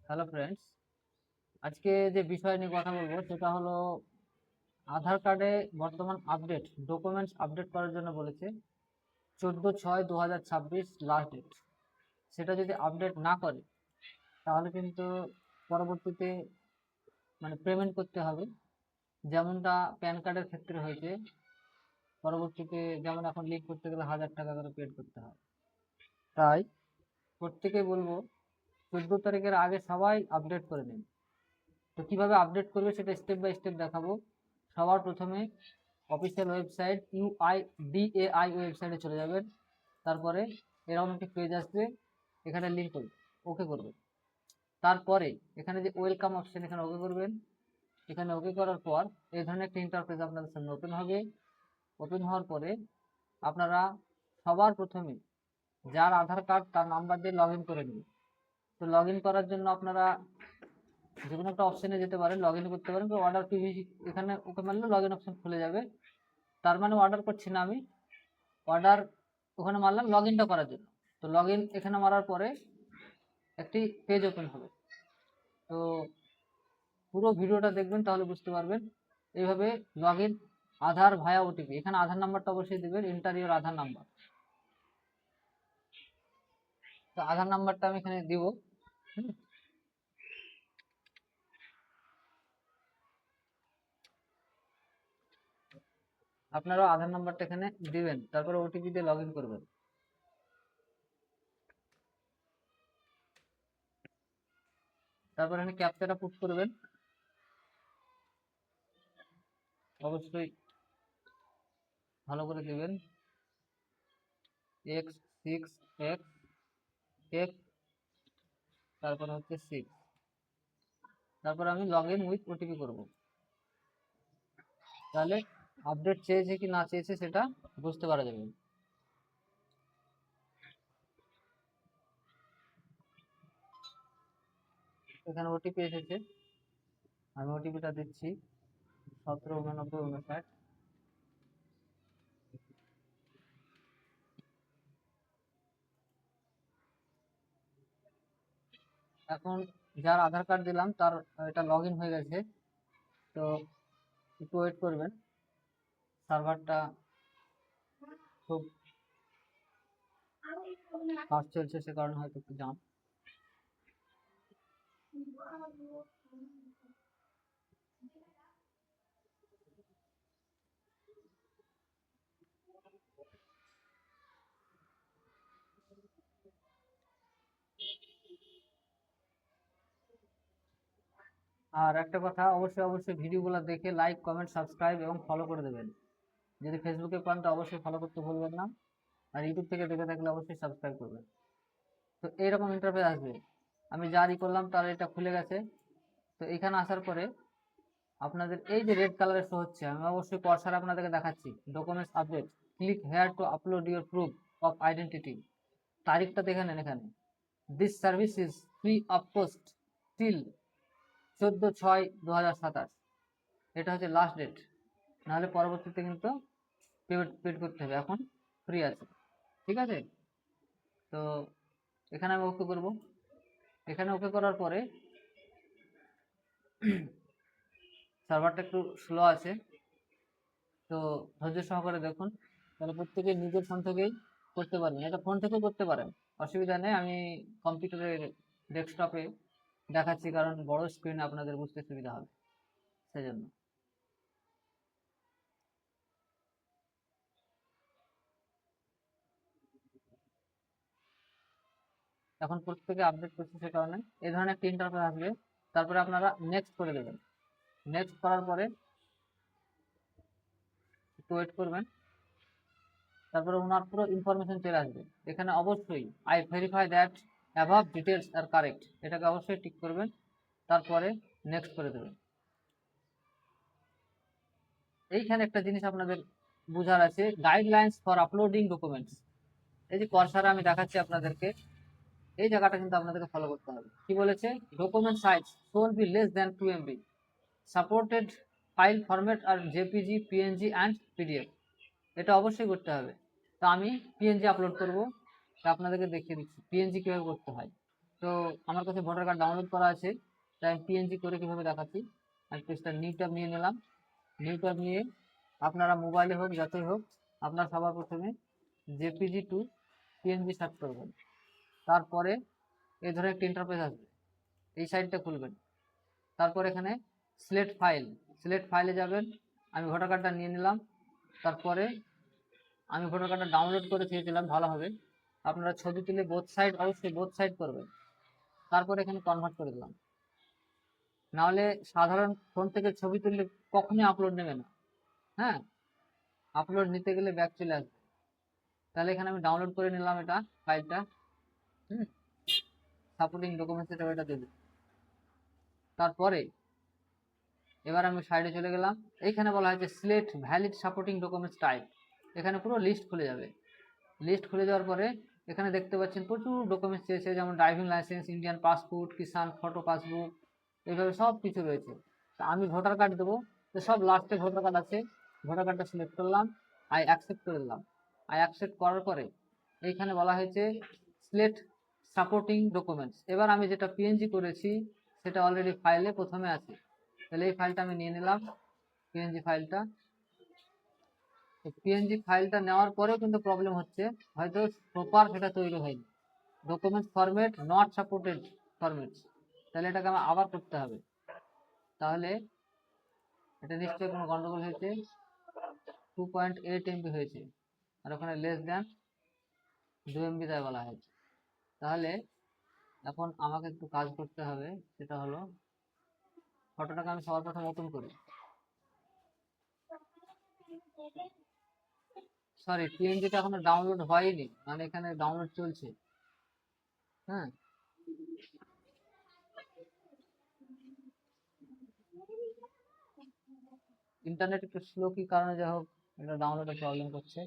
Hello friends, আজকে যে বিষয় নিয়ে কথা বলবো সেটা হলো আধার কার্ডে বর্তমান আপডেট ডকুমেন্টস আপডেট করার জন্য বলেছে 14/6/2026 লাস্ট ডেট। সেটা যদি আপডেট না করে তাহলে কিন্তু পরবর্তীতে পেমেন্ট করতে হবে, যেমনটা প্যান কার্ডের ক্ষেত্রে হয়েছে। পরবর্তীতে যেমন এখন লিঙ্ক করতে গেলে 1000 টাকা করে পেড করতে হয়। তাই প্রত্যেকেই বলবো 14 তারিখের আগে সবাই আপডেট করে নিন। তো কিভাবে আপডেট করবে সেটা স্টেপ বাই স্টেপ দেখাবো। সবার প্রথমে অফিসিয়াল ওয়েবসাইট UIDAI ওয়েবসাইটে চলে যাবেন। তারপরে এরকম একটি পেজ আসবে, এখানে লিঙ্ক করবে, ওকে করবেন। তারপরে এখানে যে ওয়েলকাম অপশন, এখানে ওকে করবেন। এখানে ওকে করার পর এই ধরনের একটা ইন্টারফেস আপনাদের সামনে ওপেন হবে। ওপেন হওয়ার পরে আপনারা সবার প্রথমে যার আধার কার্ড তার নাম্বার দিয়ে লগ ইন করে নেবেন। তো লগ ইন করার জন্য আপনারা যে কোনো একটা অপশনে যেতে পারেন, লগ ইন করতে পারেন। অর্ডার পিভিসি এখানে ওকে মারলে লগ ইন অপশন খুলে যাবে। তার মানে অর্ডার করছি না আমি, অর্ডার ওখানে মারলাম লগ ইনটা করার জন্য। তো লগ ইন এখানে মারার পরে একটি পেজ ওপেন হবে। তো পুরো ভিডিওটা দেখবেন, তাহলে বুঝতে পারবেন। এইভাবে log in Aadhaar via OTP, এখানে আধার নাম্বারটা অবশ্যই দেবেন, এন্টার ইওর আধার নাম্বার। তো আধার নাম্বারটা আমি এখানে দিব। আপনারাও আধার নাম্বারটা এখানে দিবেন, তারপরে ওটিপি দিয়ে লগ ইন করবেন। তারপর এখানে ক্যাপচাটা পুট করবেন, অবশ্যই ভালো করে দিবেন। X6X তারপরে হচ্ছে 6, তারপর আমি লগ ইন উইথ ওটিপি করবো। তাহলে আপডেট চেয়েছে কি না চেয়েছে সেটা বুঝতে পারা যাবে। এখানে ওটিপি এসেছে, আমি ওটিপিটা দিচ্ছি 178959। এখন যার আধার কার্ড দিলাম তার এটা লগ ইন হয়ে গেছে। তো একটু ওয়েট করবেন, সার্ভারটা খুব ফাস্ট চলছে, সে কারণে হয়তো একটু জাম। আর একটা কথা, অবশ্যই ভিডিওগুলো দেখে লাইক, কমেন্ট, সাবস্ক্রাইব এবং ফলো করে দেবেন। যদি ফেসবুকে পান তো অবশ্যই ফলো করতে ভুলবেন না, আর ইউটিউব থেকে দেখে থাকলে অবশ্যই সাবস্ক্রাইব করবেন। তো এইরকম ইন্টারফেস আসবে, আমি জারি করলাম, তার এটা খুলে গেছে। তো এখানে আসার পরে আপনাদের এই যে রেড কালারে শো হচ্ছে, আমি অবশ্যই কর্সার আপনাদেরকে দেখাচ্ছি, documents update, click here two upload your proof of identity. তারিখটা দেখে নেন এখানে, this service is free of cost till 14/6/2027। এটা হচ্ছে লাস্ট ডেট, নাহলে পরবর্তীতে কিন্তু পেড করতে হবে। এখন ফ্রি আছে, ঠিক আছে। তো এখানে আমি ওকে করব। এখানে ওকে করার পরে সার্ভারটা একটু স্লো আছে, তো ধৈর্য সহকারে দেখুন। তাহলে প্রত্যেকে নিজের ফোন থেকেই করতে পারবেন, এটা ফোন থেকেও করতে পারেন, অসুবিধা নেই। আমি কম্পিউটারের ডেস্কটপে দেখাচ্ছি, কারণ বড় স্ক্রিন আপনাদের বুঝতে সুবিধা হবে, সেজন্য। এখন প্রত্যেকে আপডেট করছে, সে কারণে এই ধরনের একটা ইন্টারফেস আসবে। তারপরে আপনারা নেক্সট করে দেবেন। নেক্সট করার পরে একটু ওয়েট করবেন, তারপরে ওনার পুরো ইনফরমেশন চলে আসবে। এখানে অবশ্যই I verify that above details are correct, এটাকে অবশ্যই টিক করবেন, তারপরে নেক্সট করে দেবেন। এইখানে একটা জিনিস আপনাদের বোঝার আছে, গাইডলাইন্স ফর আপলোডিং ডকুমেন্টস। এই যে কর্সারে আমি দেখাচ্ছি আপনাদেরকে, এই জায়গাটা কিন্তু আপনাদেরকে ফলো করতে হবে। কি বলেছে, document size should be less than 2 MB, supported file format are JPG, PNG and PDF. এটা অবশ্যই করতে হবে। তো আমি পিএনজি আপলোড করব, তা আপনাদেরকে দেখিয়ে দিচ্ছি পিএনজি কীভাবে করতে হয়। তো তো আমার কাছে ভোটার কার্ড ডাউনলোড করা আছে, তাই আমি পিএনজি করে কিভাবে দেখাচ্ছি। আমি পেজটা নিউ ট্যাব নিয়ে নিলাম। নিউ ট্যাব নিয়ে আপনারা মোবাইলে হোক যাতেই হোক, আপনার সবার প্রথমে জেপিজি টু পিএনজি সার্চ করবেন। তারপরে এই ধরনের একটা ইন্টারফেস আসবে, এই সাইডটা খুলবেন। তারপর এখানে সিলেক্ট ফাইলে যাবেন। আমি ভোটার কার্ডটা নিয়ে নিলাম। তারপরে আমি ভোটার কার্ডটা ডাউনলোড করে দিয়েছিলাম, ভালো হবে। আপনারা ছবি তুলে অবশ্যই বোথ সাইড করবেন। তারপরে এখানে কনভার্ট করে দিলাম। নাহলে সাধারণ ফোন থেকে ছবি তুললে কখনই আপলোড নেবে না। হ্যাঁ, আপলোড নিতে গেলে ব্যাক চলে আসবে। তাহলে এখানে আমি ডাউনলোড করে নিলাম এটা ফাইলটা। সাপোর্টিং ডকুমেন্টস এটা দেবে। তারপরে এবার আমি সাইডে চলে গেলাম। এইখানে বলা হয়েছে select valid supporting documents type. এখানে পুরো লিস্ট খুলে যাবে। লিস্ট খুলে যাওয়ার পরে এখানে দেখতে পাচ্ছেন প্রচুর ডকুমেন্টস চেয়েছে, যেমন ড্রাইভিং লাইসেন্স, ইন্ডিয়ান পাসপোর্ট, কিষান ফটো পাসবুক, এইভাবে সব কিছু রয়েছে। তো আমি ভোটার কার্ড দেবো, তো সব লাস্টে ভোটার কার্ড আছে। ভোটার কার্ডটা সিলেক্ট করলাম, আই অ্যাকসেপ্ট করে দিলাম। আই অ্যাকসেপ্ট করার পরে এইখানে বলা হয়েছে সিলেক্ট সাপোর্টিং ডকুমেন্টস। এবার আমি যেটা পিএনজি করেছি সেটা অলরেডি ফাইলে প্রথমে আছে, তাহলে এই ফাইলটা আমি নিয়ে নিলাম, পিএনজি ফাইলটা। পিএনজি ফাইলটা নেওয়ার পরেও কিন্তু প্রবলেম হচ্ছে, হয়তো প্রপার সেটা তৈরি হয়নি, documents format not supported formats. তাহলে এটাকে আমার আবার করতে হবে। তাহলে এটা নিশ্চয়ই কোনো গন্ডগোল হয়েছে। 2.8 MB হয়েছে, আর ওখানে লেস দ্যান 2 MB তাই বলা হয়েছে। তাহলে এখন আমাকে একটু কাজ করতে হবে, সেটা হলো ফটোটাকে আমি সবার প্রথমে ওপেন করি। সরি, পিএনজিটা এখনো ডাউনলোড হয়নি, মানে এখানে ডাউনলোড চলছে। হ্যাঁ, ইন্টারনেট একটু স্লো কি কারণে যাই হোক, এটা ডাউনলোডে প্রবলেম করছে।